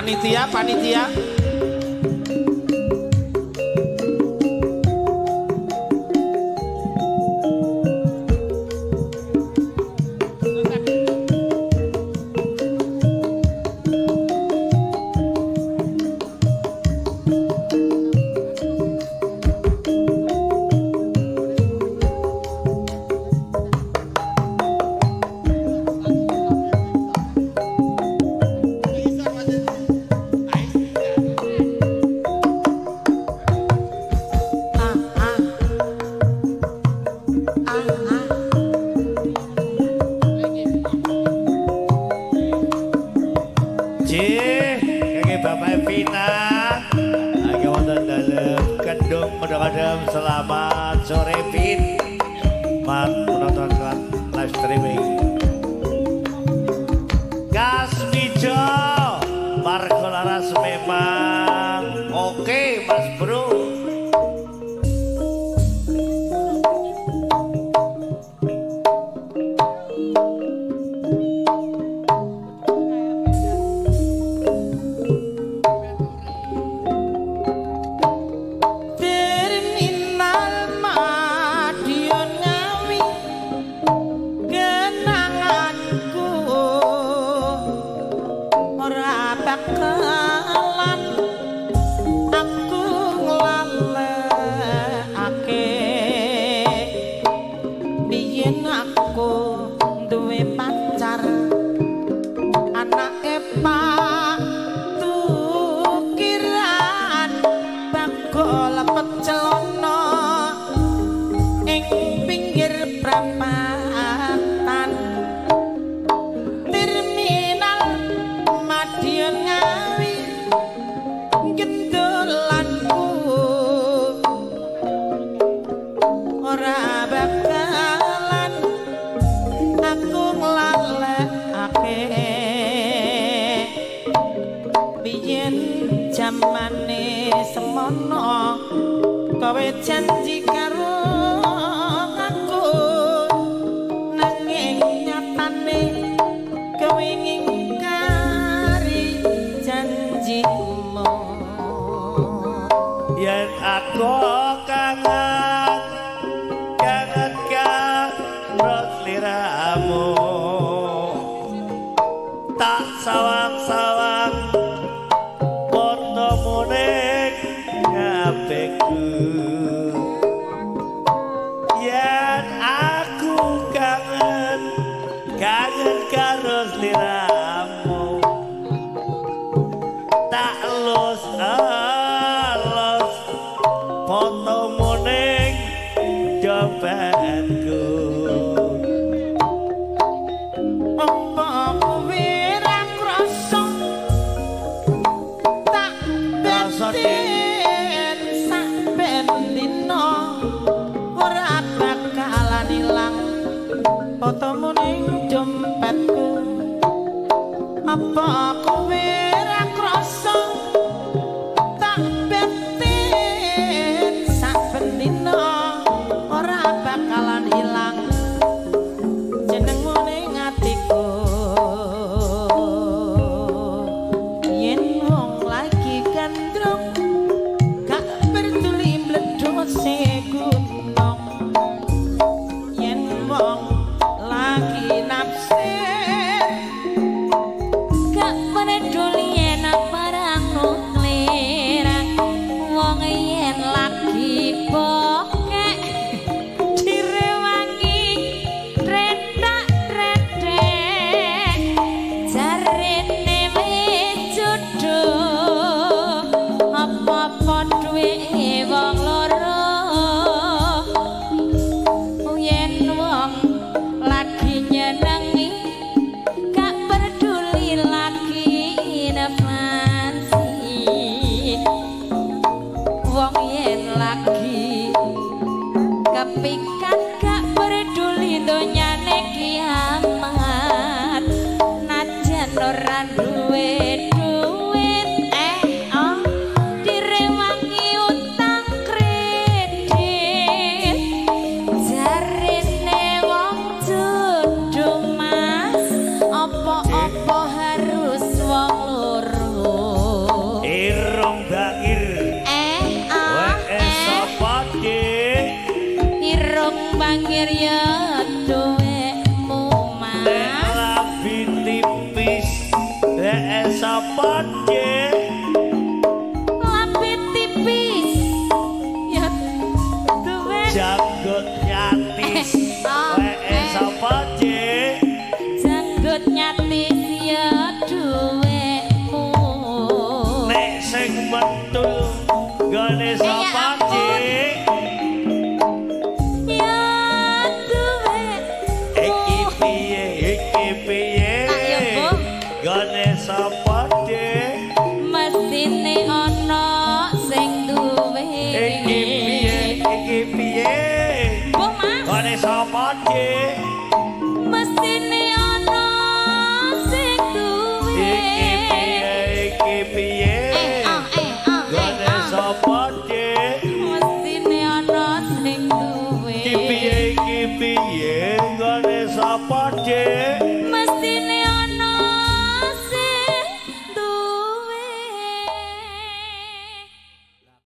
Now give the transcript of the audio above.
Panitia. Selamat sore Vin, menonton live streaming. Gas Mijo, Marco Laras memang oke Mas Bro. Janji karo aku nanging nyatane kowe ngingkari janjimu yen aku kangen karo sliramu tak sawang-sawang fotomu ning ngabeku. Karo sliramu tak los fotomu ning dompetku. apa kowe ra krasa tak bensin sampeyan dina ora bakalan ilang fotomu ning dompetku. Apa kowe ra krasa tak bensin saben dina ora bakalan ilang jenengmu ning atiku. Yen wong lagi gandrung gak peduli mledose gunung, yen wong lagi nafsir gak peduli enak barang nuklir, wong yen lagi bokek direwangi retak-retek jarene wis jodoh apa-apa duwe wong loro. Yen wong lagi nyenengi gak peduli lagi nafsi, wong yen lagi kepikat gak peduli donyane kiamat najan ora duwe duit direwangi utang kredit jarene wong jodoh mas apa-apa harus wong loro. pangir ya duwemu mas Rabi tipis sapa lambe tipis ya duwe janggut nyatis sapa janggut nyatis ya duwemu nek sing metu gone sapa gane sapa mesine ana sing duwe iki piye Bu Mas gane sapa